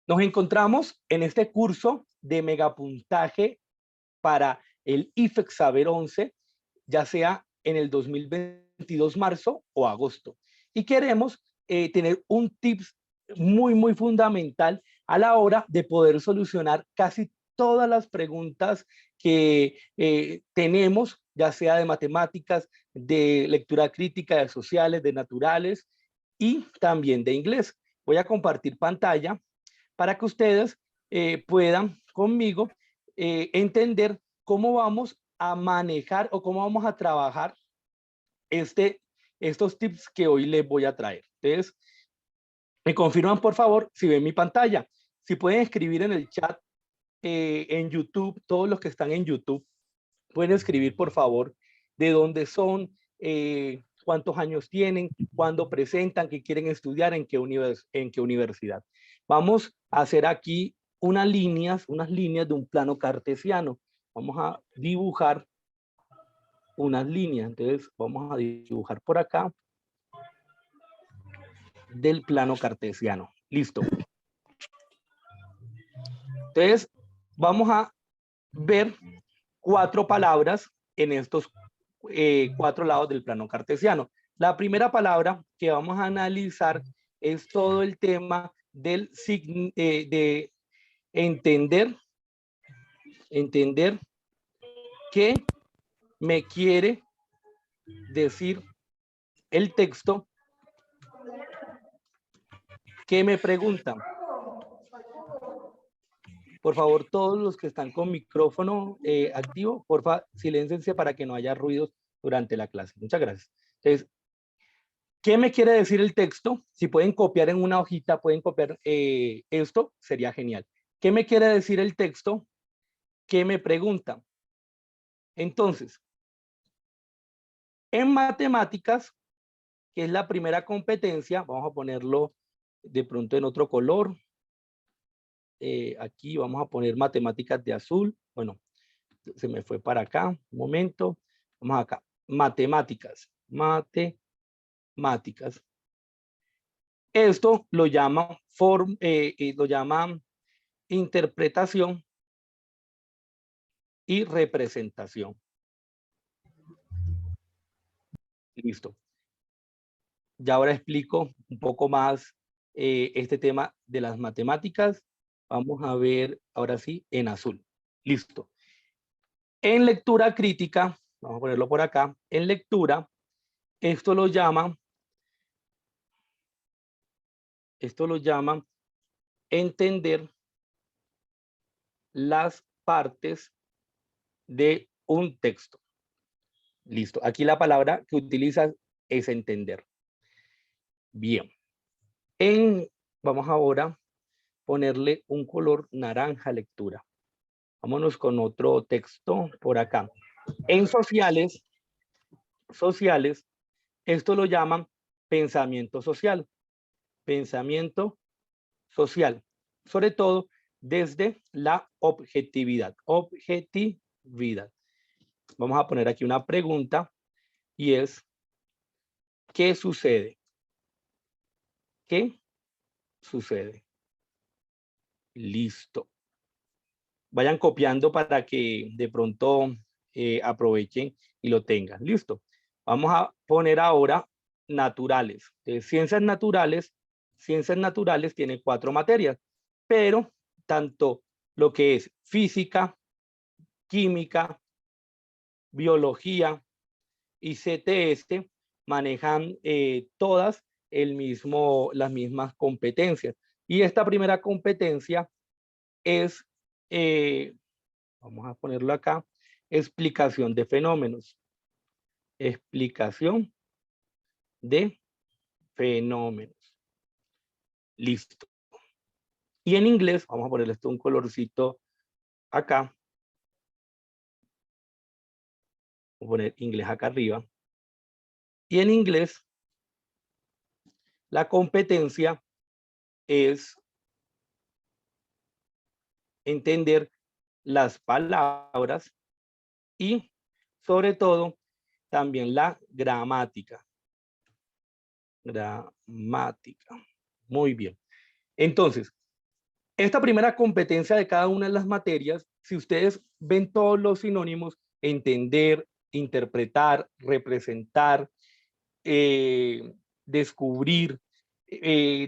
Nos encontramos en este curso de megapuntaje para el IFEX Saber 11, ya sea en el 2022 marzo o agosto. Y queremos tener un tips muy fundamental a la hora de poder solucionar casi todas las preguntas que tenemos, ya sea de matemáticas, de lectura crítica, de sociales, de naturales y también de inglés. Voy a compartir pantalla para que ustedes puedan conmigo entender cómo vamos a manejar o cómo vamos a trabajar estos tips que hoy les voy a traer. Entonces, me confirman por favor si ven mi pantalla. Si pueden escribir en el chat en YouTube, todos los que están en YouTube, pueden escribir por favor de dónde son, cuántos años tienen, cuándo presentan, qué quieren estudiar, en qué universidad. Vamos a hacer aquí unas líneas de un plano cartesiano. Vamos a dibujar unas líneas. Entonces vamos a dibujar por acá del plano cartesiano. Listo. Entonces vamos a ver 4 palabras en estos 4 lados del plano cartesiano. La primera palabra que vamos a analizar es todo el tema del de entender qué me quiere decir el texto que me preguntan. Por favor, todos los que están con micrófono activo, por favor, siléncense para que no haya ruidos durante la clase. Muchas gracias. Entonces, ¿qué me quiere decir el texto? Si pueden copiar en una hojita, pueden copiar esto, sería genial. ¿Qué me quiere decir el texto? ¿Qué me pregunta? Entonces, en matemáticas, que es la primera competencia, vamos a ponerlo de pronto en otro color. Aquí vamos a poner matemáticas de azul. Bueno, se me fue para acá, un momento. Vamos acá, matemáticas. Esto lo llaman interpretación y representación. Listo. Ya ahora explico un poco más este tema de las matemáticas. Vamos a ver ahora sí en azul. Listo. En lectura crítica, vamos a ponerlo por acá, en lectura, esto lo llaman entender las partes de un texto. Listo. Aquí la palabra que utilizas es entender. Bien. Vamos ahora a ponerle un color naranja a lectura. Vámonos con otro texto por acá. En sociales, esto lo llaman pensamiento social. Pensamiento social. Sobre todo desde la objetividad. Objetividad. Vamos a poner aquí una pregunta y es, ¿qué sucede? ¿Qué sucede? Listo. Vayan copiando para que de pronto aprovechen y lo tengan. Listo. Vamos a poner ahora naturales. Ciencias naturales tiene 4 materias, pero tanto lo que es física, química, biología y CTS manejan todas las mismas competencias. Y esta primera competencia es, vamos a ponerlo acá, explicación de fenómenos. Explicación de fenómenos. Listo. Y en inglés, vamos a ponerle esto un colorcito acá. Voy a poner inglés acá arriba. Y en inglés, la competencia es entender las palabras y sobre todo también la gramática. Gramática. Muy bien. Entonces, esta primera competencia de cada una de las materias, si ustedes ven todos los sinónimos, entender, interpretar, representar, descubrir,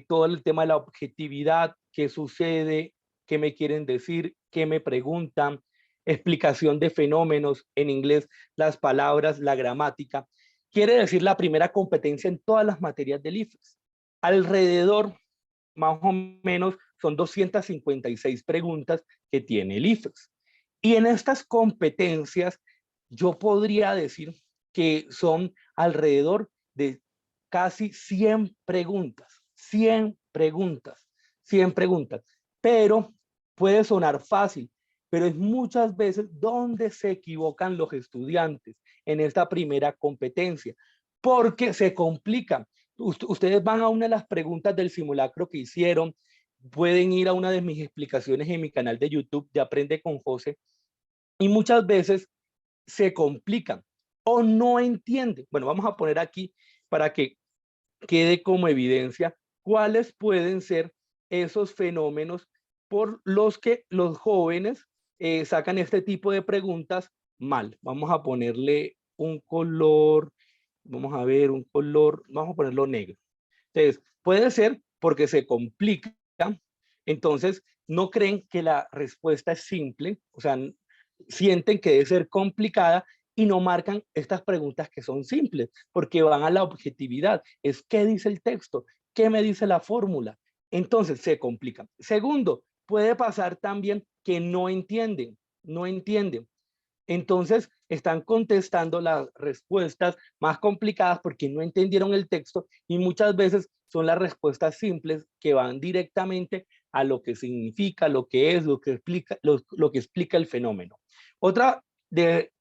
todo el tema de la objetividad, qué sucede, qué me quieren decir, qué me preguntan, explicación de fenómenos, en inglés las palabras, la gramática, quiere decir la primera competencia en todas las materias del IFEX. Alrededor, más o menos, son 256 preguntas que tiene el IFEX. Y en estas competencias, yo podría decir que son alrededor de casi 100 preguntas, 100 preguntas, 100 preguntas. Pero puede sonar fácil, pero es muchas veces donde se equivocan los estudiantes en esta primera competencia, porque se complican. Ustedes van a una de las preguntas del simulacro que hicieron, pueden ir a una de mis explicaciones en mi canal de YouTube de Aprende con José, y muchas veces se complican o no entienden. Bueno, vamos a poner aquí para que quede como evidencia cuáles pueden ser esos fenómenos por los que los jóvenes sacan este tipo de preguntas mal. Vamos a ponerle un color, vamos a ver un color, vamos a ponerlo negro. Entonces, puede ser porque se complica, entonces no creen que la respuesta es simple, o sea, sienten que debe ser complicada y no marcan estas preguntas que son simples, porque van a la objetividad. Es qué dice el texto, qué me dice la fórmula. Entonces se complican. Segundo, puede pasar también que no entienden, no entienden. Entonces están contestando las respuestas más complicadas porque no entendieron el texto y muchas veces son las respuestas simples que van directamente a lo que significa, lo que es, lo que explica el fenómeno. Otra de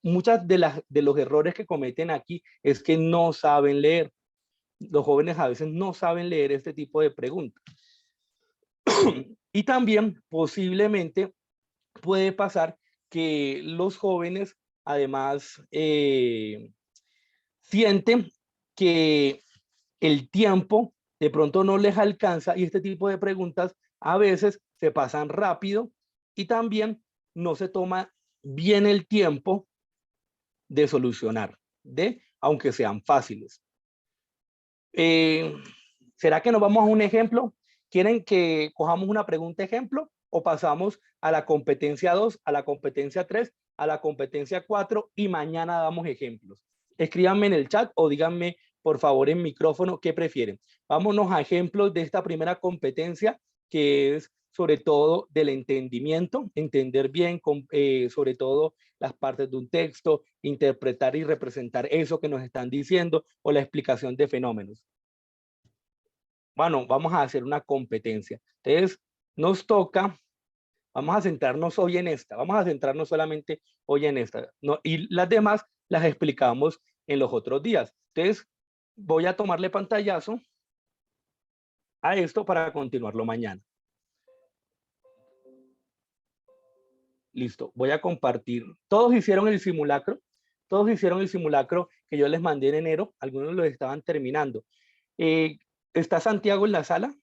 muchas de los errores que cometen aquí es que no saben leer. Los jóvenes a veces no saben leer este tipo de preguntas. Y también posiblemente puede pasar que los jóvenes además sienten que el tiempo de pronto no les alcanza y este tipo de preguntas a veces se pasan rápido y también no se toma bien el tiempo de solucionar, aunque sean fáciles. ¿Será que nos vamos a un ejemplo? ¿Quieren que cojamos una pregunta ejemplo o pasamos a la competencia 2, a la competencia 3, a la competencia 4 y mañana damos ejemplos? Escríbanme en el chat o díganme por favor en micrófono qué prefieren. Vámonos a ejemplos de esta primera competencia que es sobre todo del entendimiento, entender bien, sobre todo las partes de un texto, interpretar y representar eso que nos están diciendo o la explicación de fenómenos. Bueno, vamos a hacer una competencia. Entonces, nos toca, vamos a centrarnos hoy en esta, vamos a centrarnos solamente hoy en esta, ¿no? Y las demás las explicamos en los otros días. Entonces, voy a tomarle pantallazo a esto para continuarlo mañana. Listo, voy a compartir. Todos hicieron el simulacro. Todos hicieron el simulacro que yo les mandé en enero. Algunos lo estaban terminando. ¿Está Santiago en la sala?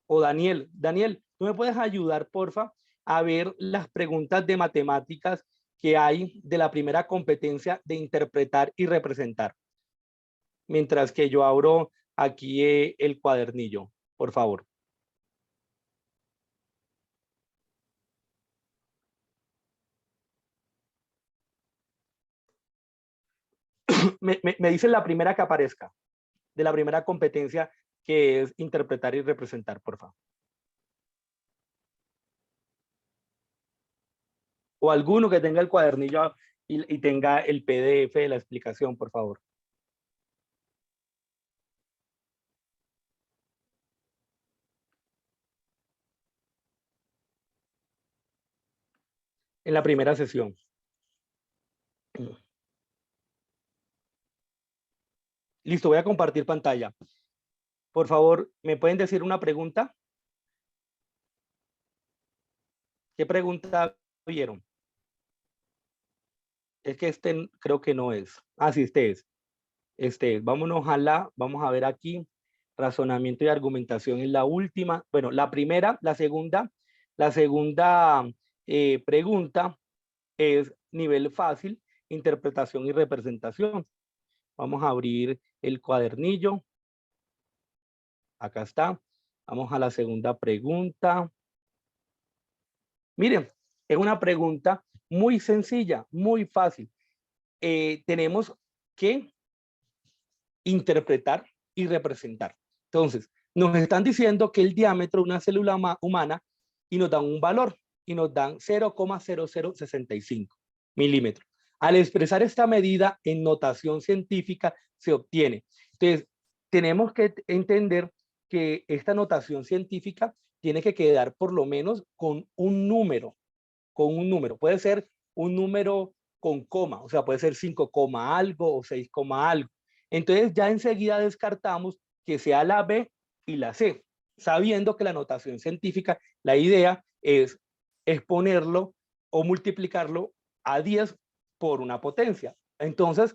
O Daniel. Daniel, ¿tú me puedes ayudar, porfa, a ver las preguntas de matemáticas que hay de la primera competencia de interpretar y representar? Mientras que yo abro aquí el cuadernillo, por favor. Me dicen la primera que aparezca, de la primera competencia que es interpretar y representar, por favor. O alguno que tenga el cuadernillo y tenga el PDF de la explicación, por favor. En la primera sesión. Listo, voy a compartir pantalla. Por favor, ¿me pueden decir una pregunta? ¿Qué pregunta vieron? Es que este creo que no es. Ah, sí, este es. Este es. Vámonos a vamos a ver aquí. razonamiento y argumentación es la última. Bueno, la primera, la segunda pregunta es nivel fácil, interpretación y representación. Vamos a abrir el cuadernillo. Acá está. Vamos a la segunda pregunta. Miren, es una pregunta muy sencilla, muy fácil. Tenemos que interpretar y representar. Entonces, nos están diciendo que el diámetro de una célula humana y nos dan un valor y nos dan 0,0065 milímetros. Al expresar esta medida en notación científica se obtiene. Entonces, tenemos que entender que esta notación científica tiene que quedar por lo menos con un número, Puede ser un número con coma, o sea, puede ser 5, algo o 6, algo. Entonces ya enseguida descartamos que sea la B y la C, sabiendo que la notación científica, la idea es exponerlo o multiplicarlo a 10 por una potencia. Entonces,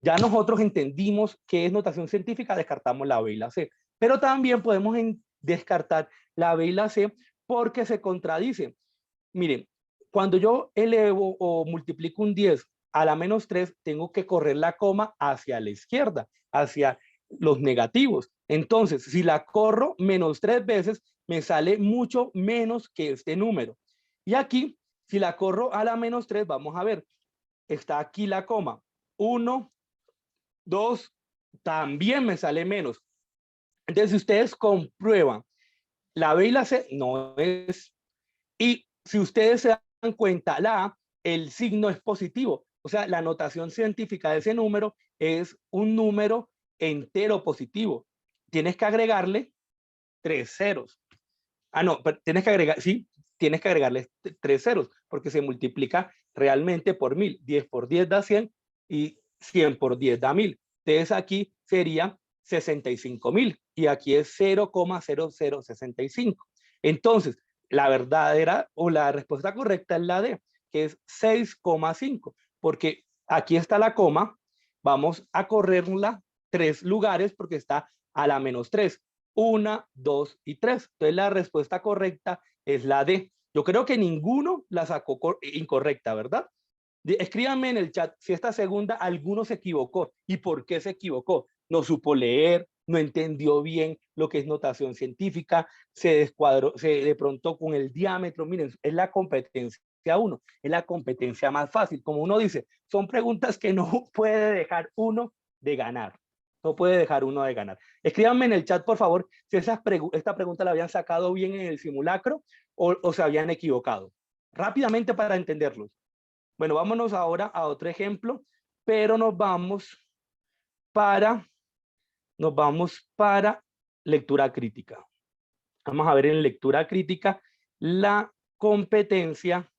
ya nosotros entendimos qué es notación científica, descartamos la B y la C. Pero también podemos descartar la B y la C porque se contradicen. Miren, cuando yo elevo o multiplico un 10 a la menos 3, tengo que correr la coma hacia la izquierda, hacia los negativos. Entonces, si la corro menos 3 veces, me sale mucho menos que este número. Y aquí, si la corro a la menos 3, vamos a ver, está aquí la coma. 1, 2, también me sale menos. Entonces, si ustedes comprueban, la B y la C no es. Y si ustedes se dan cuenta, la A, el signo es positivo. O sea, la notación científica de ese número es un número entero positivo. Tienes que agregarle 3 ceros. Ah, no, pero tienes que agregar, sí, tienes que agregarle 3 ceros, porque se multiplica realmente por 1000. 10 por 10 da 100 y 100 por 10 da 1000. Entonces aquí sería 65.000 y aquí es 0,0065. Entonces, la verdadera o la respuesta correcta es la D, que es 6,5, porque aquí está la coma, vamos a correrla 3 lugares porque está a la menos 3. 1, 2 y 3. Entonces la respuesta correcta es la D. Yo creo que ninguno la sacó incorrecta, ¿verdad? Escríbanme en el chat si esta segunda alguno se equivocó y por qué se equivocó. No supo leer, no entendió bien lo que es notación científica, se descuadró, de pronto con el diámetro. Miren, es la competencia 1, es la competencia más fácil. Como uno dice, son preguntas que no puede dejar uno de ganar. No puede dejar uno de ganar. Escríbanme en el chat, por favor, si esta pregunta la habían sacado bien en el simulacro o se habían equivocado. Rápidamente para entenderlos. Bueno, vámonos ahora a otro ejemplo, pero nos vamos para lectura crítica. Vamos a ver en lectura crítica la competencia.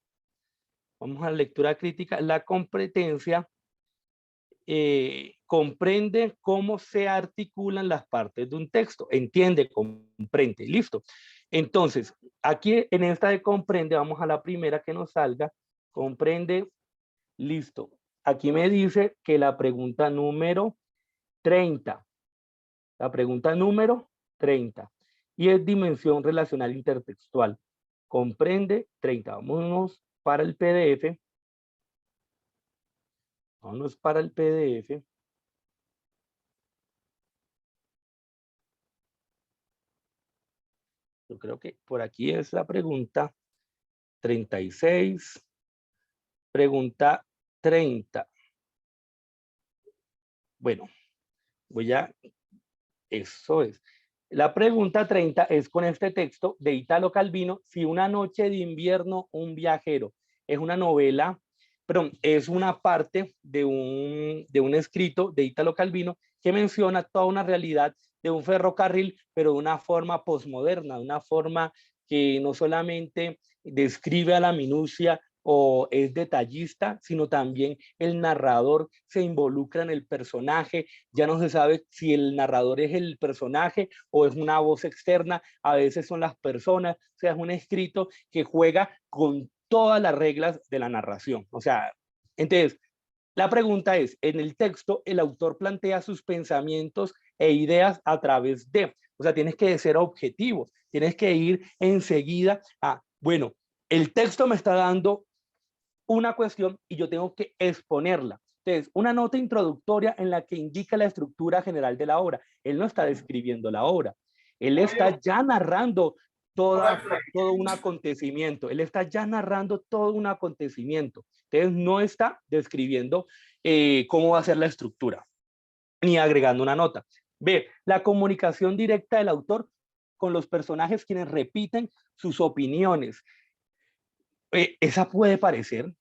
Vamos a lectura crítica, la competencia comprende cómo se articulan las partes de un texto. Entiende, comprende, listo. Entonces, aquí en esta de comprende, vamos a la primera que nos salga. Comprende, listo. Aquí me dice que la pregunta número 30. La pregunta número 30. Y es dimensión relacional intertextual. Comprende 30. Vámonos para el PDF. Vámonos para el PDF. Yo creo que por aquí es la pregunta 36. Pregunta 30. Bueno, eso es. La pregunta 30 es con este texto de Italo Calvino, Si una noche de invierno un viajero. Es una novela, perdón, es una parte de un escrito de Italo Calvino que menciona toda una realidad de un ferrocarril, pero de una forma posmoderna, de una forma que no solamente describe a la minucia o es detallista, sino también el narrador se involucra en el personaje. Ya no se sabe si el narrador es el personaje o es una voz externa, a veces son las personas, o sea, es un escrito que juega con todas las reglas de la narración. O sea, entonces, la pregunta es, en el texto, el autor plantea sus pensamientos e ideas a través de. O sea, tienes que ser objetivo, tienes que ir enseguida a, bueno, el texto me está dando una cuestión y yo tengo que exponerla. Entonces, una nota introductoria en la que indica la estructura general de la obra. Él no está describiendo la obra, él está ya narrando todo un acontecimiento, él está ya narrando todo un acontecimiento. Entonces, no está describiendo cómo va a ser la estructura, ni agregando una nota. B, la comunicación directa del autor con los personajes quienes repiten sus opiniones. Esa puede parecer,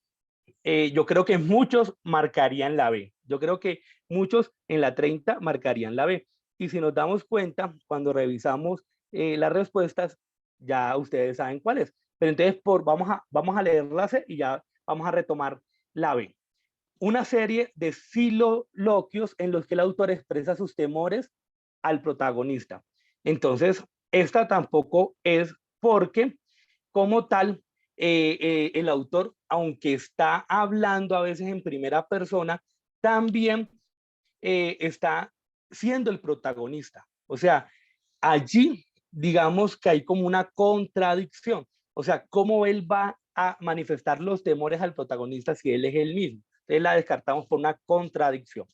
yo creo que muchos marcarían la B. Yo creo que muchos en la 30 marcarían la B. Y si nos damos cuenta, cuando revisamos las respuestas, ya ustedes saben cuál es. Pero entonces vamos a leer la C y ya vamos a retomar la B. Una serie de soliloquios en los que el autor expresa sus temores al protagonista. Entonces, esta tampoco es porque, como tal, el autor, aunque está hablando a veces en primera persona, también está siendo el protagonista. O sea, allí, digamos que hay como una contradicción. O sea, cómo él va a manifestar los temores al protagonista si él es él mismo. Entonces la descartamos por una contradicción.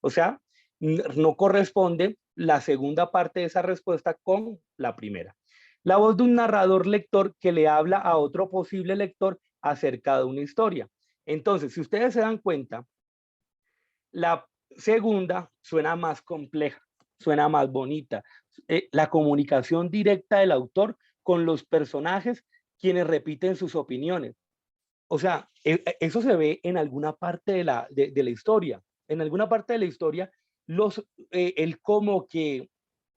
O sea, no corresponde la segunda parte de esa respuesta con la primera. La voz de un narrador lector que le habla a otro posible lector acerca de una historia. Entonces, si ustedes se dan cuenta, la segunda suena más compleja, suena más bonita. La comunicación directa del autor con los personajes quienes repiten sus opiniones. O sea, eso se ve en alguna parte de la historia. En alguna parte de la historia, él como que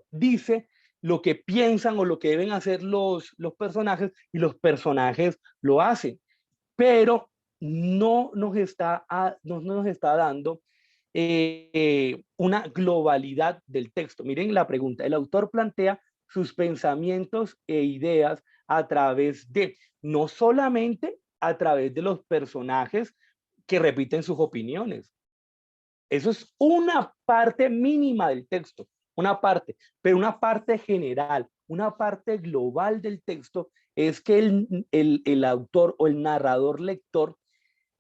dice lo que piensan o lo que deben hacer los personajes y los personajes lo hacen, pero no nos está dando una globalidad del texto. Miren la pregunta, el autor plantea sus pensamientos e ideas a través de, no solamente a través de los personajes que repiten sus opiniones. Eso es una parte mínima del texto, una parte, pero una parte general, una parte global del texto es que el autor o el narrador lector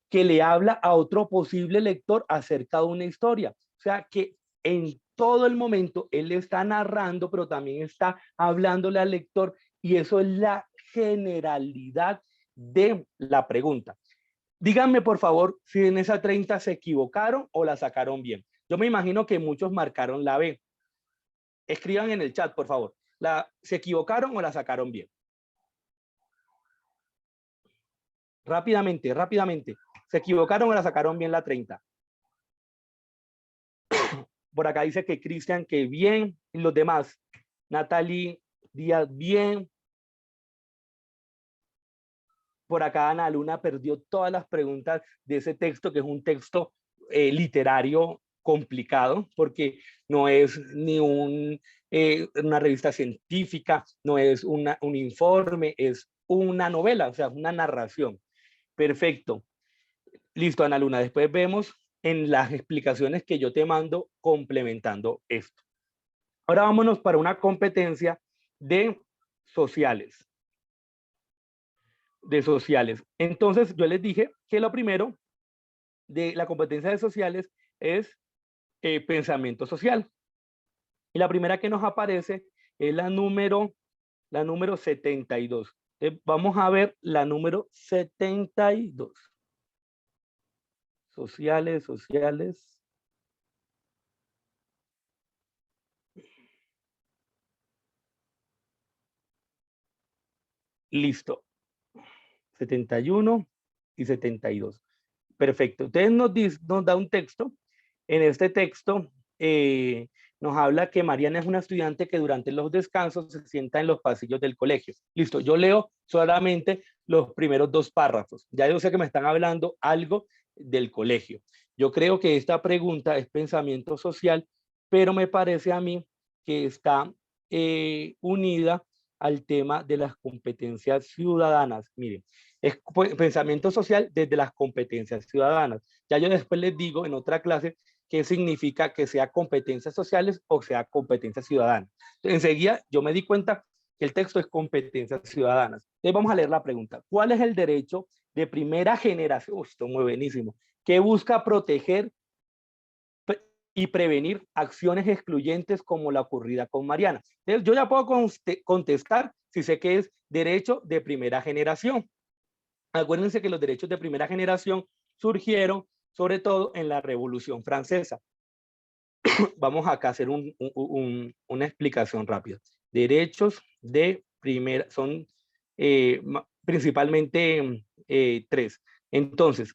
que le habla a otro posible lector acerca de una historia. O sea, que en todo el momento él está narrando, pero también está hablándole al lector y eso es la generalidad de la pregunta. Díganme, por favor, si en esa 30 se equivocaron o la sacaron bien. Yo me imagino que muchos marcaron la B. Escriban en el chat, por favor. ¿Se equivocaron o la sacaron bien? Rápidamente, rápidamente. ¿Se equivocaron o la sacaron bien la 30? Por acá dice que Cristian, que bien. Y los demás. Natalie Díaz, bien. Por acá Ana Luna perdió todas las preguntas de ese texto, que es un texto literario complicado, porque no es ni una revista científica, no es un informe, es una novela, o sea, una narración. Perfecto. Listo, Ana Luna. Después vemos en las explicaciones que yo te mando complementando esto. Ahora vámonos para una competencia de sociales. Entonces, yo les dije que lo primero de la competencia de sociales es pensamiento social. Y la primera que nos aparece es la número 72. Vamos a ver la número 72. Sociales. Listo. 71 y 72. Perfecto. Entonces nos da un texto. En este texto nos habla que Mariana es una estudiante que durante los descansos se sienta en los pasillos del colegio. Listo, yo leo solamente los primeros dos párrafos. Ya yo sé que me están hablando algo del colegio. Yo creo que esta pregunta es pensamiento social, pero me parece a mí que está unida al tema de las competencias ciudadanas. Miren, es pensamiento social desde las competencias ciudadanas. Ya yo después les digo en otra clase qué significa que sea competencias sociales o sea competencias ciudadanas. Enseguida yo me di cuenta que el texto es competencias ciudadanas. Entonces vamos a leer la pregunta. ¿Cuál es el derecho de primera generación? Esto es muy buenísimo. Que busca proteger y prevenir acciones excluyentes como la ocurrida con Mariana. Entonces, yo ya puedo contestar si sé que es derecho de primera generación. Acuérdense que los derechos de primera generación surgieron sobre todo en la Revolución Francesa. Vamos acá a hacer una explicación rápida. Derechos de primera, son principalmente tres. Entonces,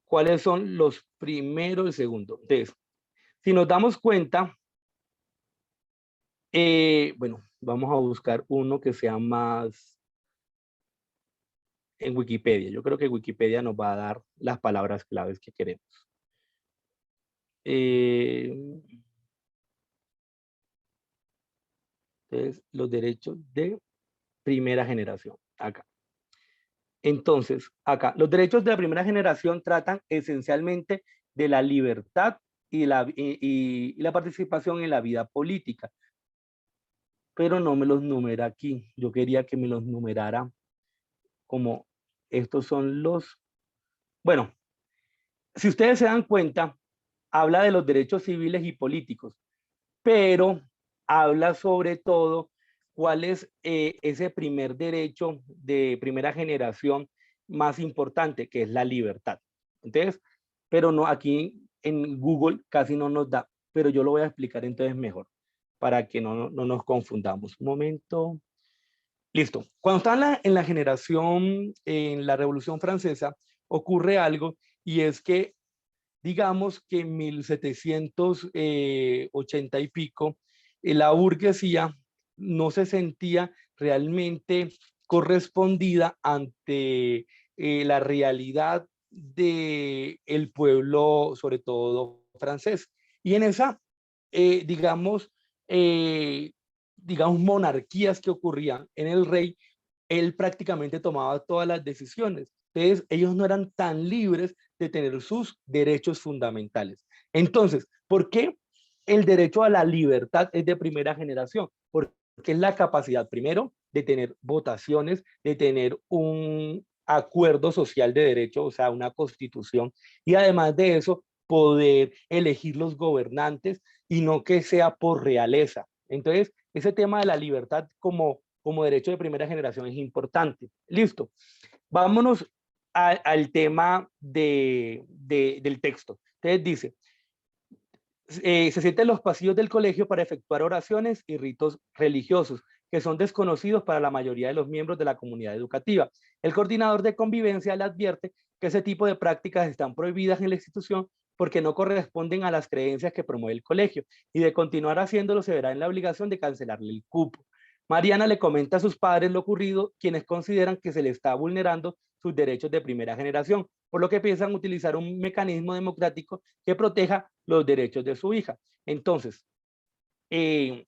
¿cuáles son los primeros y segundos? Entonces, si nos damos cuenta, bueno, vamos a buscar uno que sea más en Wikipedia. Yo creo que Wikipedia nos va a dar las palabras claves que queremos. Entonces, los derechos de primera generación, acá. Entonces, acá, los derechos de la primera generación tratan esencialmente de la libertad y la participación en la vida política. Pero no me los numera aquí. Yo quería que me los numerara como estos son los... Bueno, si ustedes se dan cuenta, habla de los derechos civiles y políticos, pero habla sobre todo cuál es ese primer derecho de primera generación más importante, que es la libertad. Entonces, pero no, aquí en Google casi no nos da, pero yo lo voy a explicar entonces mejor, para que no nos confundamos. Un momento. Listo. Cuando está en la generación, en la Revolución Francesa, ocurre algo, y es que, digamos que en 1780 y pico, la burguesía no se sentía realmente correspondida ante la realidad del pueblo, sobre todo francés. Y en esa, digamos, eh, digamos, monarquías que ocurrían en el rey, él prácticamente tomaba todas las decisiones. Entonces, ellos no eran tan libres de tener sus derechos fundamentales. Entonces, ¿por qué el derecho a la libertad es de primera generación? Porque es la capacidad, primero, de tener votaciones, de tener un acuerdo social de derecho, o sea, una constitución, y además de eso, poder elegir los gobernantes y no que sea por realeza. Entonces, ese tema de la libertad como derecho de primera generación es importante. Listo. Vámonos al tema del texto. Entonces dice, se sienta en los pasillos del colegio para efectuar oraciones y ritos religiosos que son desconocidos para la mayoría de los miembros de la comunidad educativa. El coordinador de convivencia le advierte que ese tipo de prácticas están prohibidas en la institución porque no corresponden a las creencias que promueve el colegio, y de continuar haciéndolo se verá en la obligación de cancelarle el cupo. Mariana le comenta a sus padres lo ocurrido, quienes consideran que se le está vulnerando sus derechos de primera generación, por lo que piensan utilizar un mecanismo democrático que proteja los derechos de su hija. Entonces,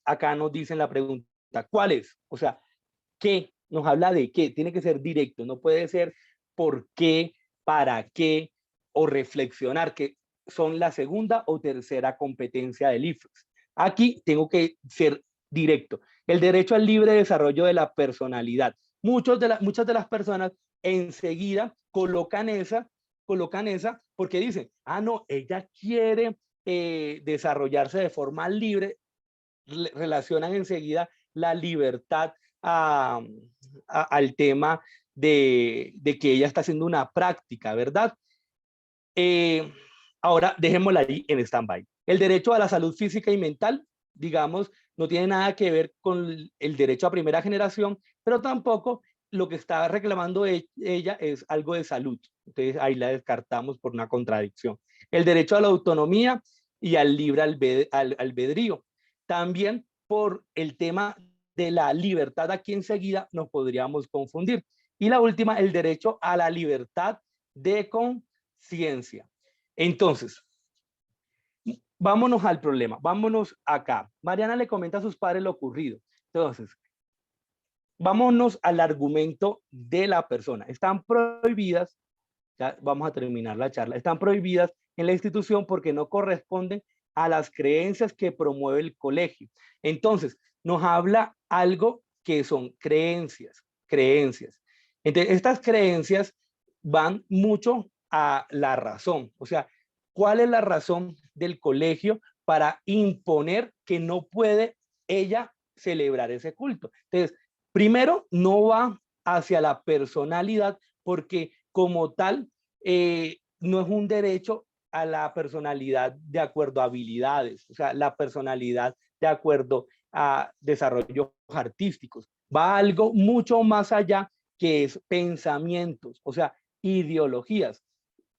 acá nos dicen la pregunta, ¿cuál es? O sea, ¿qué? Nos habla de qué, tiene que ser directo, no puede ser por qué, para qué o reflexionar, que son la segunda o tercera competencia del IFEX. Aquí tengo que ser directo. El derecho al libre desarrollo de la personalidad. Muchas de las personas enseguida colocan esa porque dicen, ah, no, ella quiere desarrollarse de forma libre, relacionan enseguida la libertad al tema de que ella está haciendo una práctica, ¿verdad? Ahora dejémosla ahí en stand-by. El derecho a la salud física y mental, digamos, no tiene nada que ver con el derecho a primera generación, pero tampoco lo que está reclamando ella es algo de salud. Entonces ahí la descartamos por una contradicción. El derecho a la autonomía y al libre albedrío. También por el tema de la libertad, aquí enseguida nos podríamos confundir. Y la última, el derecho a la libertad de conciencia. Entonces, vámonos al problema, vámonos acá. Mariana le comenta a sus padres lo ocurrido. Entonces, vámonos al argumento de la persona. Están prohibidas, ya vamos a terminar la charla, están prohibidas en la institución porque no corresponden a las creencias que promueve el colegio. Entonces, nos habla algo que son creencias. Entonces, estas creencias van mucho a la razón. O sea, ¿cuál es la razón del colegio para imponer que no puede ella celebrar ese culto? Entonces, primero, no va hacia la personalidad porque como tal, no es un derecho a la personalidad de acuerdo a habilidades, o sea, la personalidad de acuerdo a desarrollos artísticos. Va algo mucho más allá que es pensamientos, o sea, ideologías.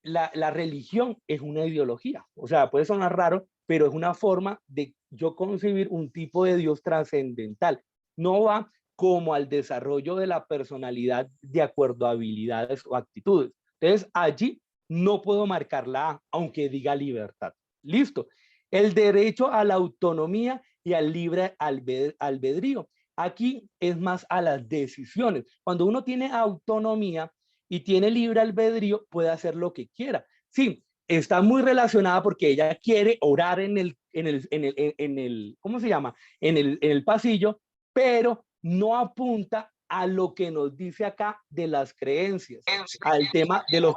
La religión es una ideología, o sea, puede sonar raro, pero es una forma de yo concebir un tipo de Dios trascendental. No va como al desarrollo de la personalidad de acuerdo a habilidades o actitudes. Entonces, allí no puedo marcar la A, aunque diga libertad. Listo. El derecho a la autonomía y al libre albedrío. Aquí es más a las decisiones. Cuando uno tiene autonomía y tiene libre albedrío, puede hacer lo que quiera. Sí, está muy relacionada porque ella quiere orar ¿cómo se llama? En el pasillo, pero no apunta a lo que nos dice acá de las creencias, al tema de los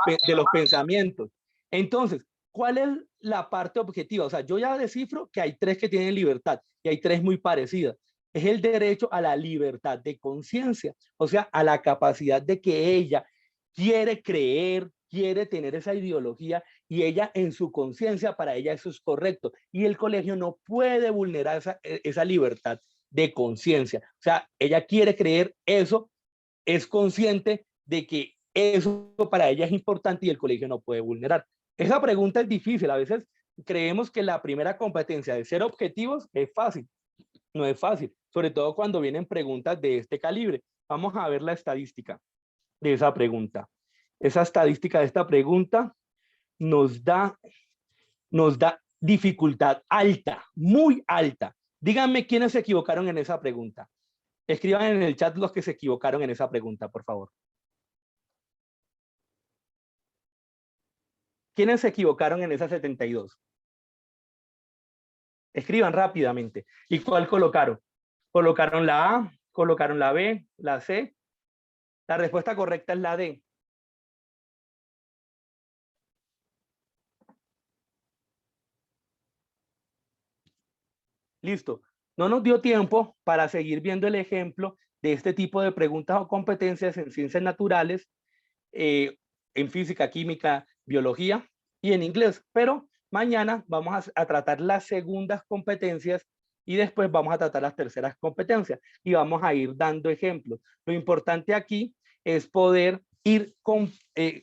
pensamientos. Entonces, ¿cuál es la parte objetiva? O sea, yo ya descifro que hay tres que tienen libertad y hay tres muy parecidas. Es el derecho a la libertad de conciencia, o sea, a la capacidad de que ella quiere creer, quiere tener esa ideología y ella en su conciencia, para ella eso es correcto. Y el colegio no puede vulnerar esa libertad de conciencia. O sea, ella quiere creer eso, es consciente de que eso para ella es importante y el colegio no puede vulnerar. Esa pregunta es difícil. A veces creemos que la primera competencia de ser objetivos es fácil. No es fácil, sobre todo cuando vienen preguntas de este calibre. Vamos a ver la estadística de esa pregunta. Esa estadística de esta pregunta nos da dificultad alta, muy alta. Díganme quiénes se equivocaron en esa pregunta. Escriban en el chat los que se equivocaron en esa pregunta, por favor. ¿Quiénes se equivocaron en esa 72? Escriban rápidamente. ¿Y cuál colocaron? ¿Colocaron la A? ¿Colocaron la B? ¿La C? La respuesta correcta es la D. Listo. No nos dio tiempo para seguir viendo el ejemplo de este tipo de preguntas o competencias en ciencias naturales, en física, química, biología y en inglés. Pero mañana vamos a tratar las segundas competencias y después vamos a tratar las terceras competencias y vamos a ir dando ejemplos. Lo importante aquí es poder ir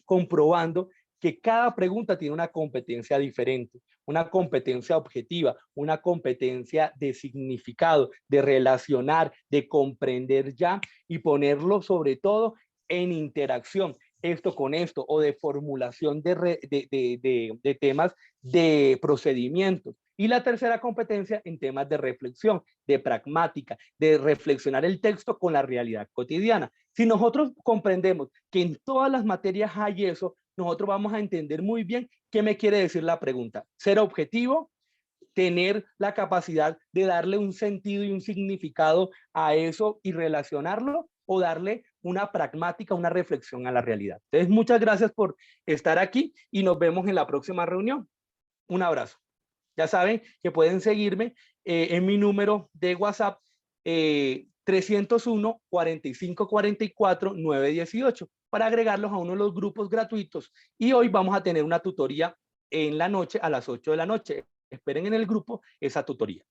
comprobando que cada pregunta tiene una competencia diferente, una competencia objetiva, una competencia de significado, de relacionar, de comprender ya y ponerlo sobre todo en interacción, esto con esto, o de formulación de temas de procedimientos. Y la tercera competencia en temas de reflexión, de pragmática, de reflexionar el texto con la realidad cotidiana. Si nosotros comprendemos que en todas las materias hay eso, nosotros vamos a entender muy bien qué me quiere decir la pregunta. Ser objetivo, tener la capacidad de darle un sentido y un significado a eso y relacionarlo, o darle una pragmática, una reflexión a la realidad. Entonces, muchas gracias por estar aquí y nos vemos en la próxima reunión. Un abrazo. Ya saben que pueden seguirme en mi número de WhatsApp 301 45 44 918 para agregarlos a uno de los grupos gratuitos. Y hoy vamos a tener una tutoría en la noche a las 8 de la noche. Esperen en el grupo esa tutoría.